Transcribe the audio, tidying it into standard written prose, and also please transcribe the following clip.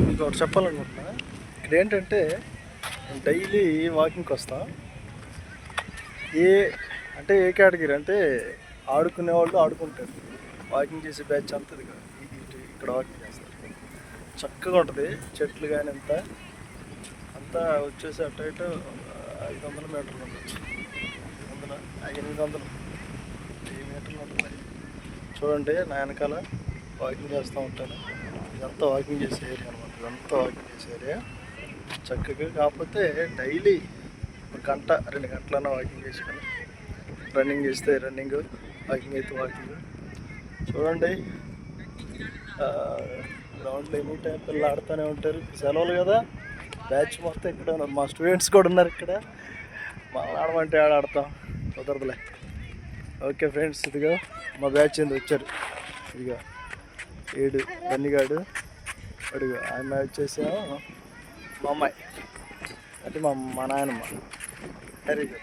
మీకు ఒకటి చెప్పాలనుకుంటున్నా. ఇక్కడ ఏంటంటే డైలీ వాకింగ్కి వస్తా. ఏ అంటే ఏ కేటగిరీ అంటే ఆడుకునే వాళ్ళు ఆడుకుంటారు, వాకింగ్ చేసే బ్యాచ్ అంతా ఇక్కడ వాకింగ్ చేస్తారు. చక్కగా ఉంటుంది, చెట్లు కానీ అంతా వచ్చేసి అటు ఇటు 500 మీటర్లు ఉండొచ్చు. 800 మీటర్లు ఉంటుంది. చూడండి నా వెనకాల వాకింగ్ చేస్తూ ఉంటాను. ఇదంతా వాకింగ్ చేసే ఏరియా అనమాట. ఇదంతా వాకింగ్ చేసే ఏరియా చక్కగా. కాకపోతే డైలీ 1-2 గంటలన్నా వాకింగ్ చేసుకొని రన్నింగ్ చేస్తే రన్నింగ్, వాకింగ్ అయితే వాకింగ్. చూడండి గ్రౌండ్లో ఎనీ టైం పిల్లలు ఆడుతూనే ఉంటారు. సెలవులు కదా, బ్యాచ్ మొత్తం ఇక్కడ ఉన్నారు. మా స్టూడెంట్స్ కూడా ఉన్నారు ఇక్కడ. మా ఆడమంటే ఆడతాం, కుదరదులే. ఓకే ఫ్రెండ్స్, ఇదిగో మా బ్యాచ్ ఏంది వచ్చారు. ఇదిగో ఏడు బన్నిగాడు, అడుగు ఆమె వచ్చేసాము మా అమ్మాయి అంటే మా నాయనమ్మ. Very good.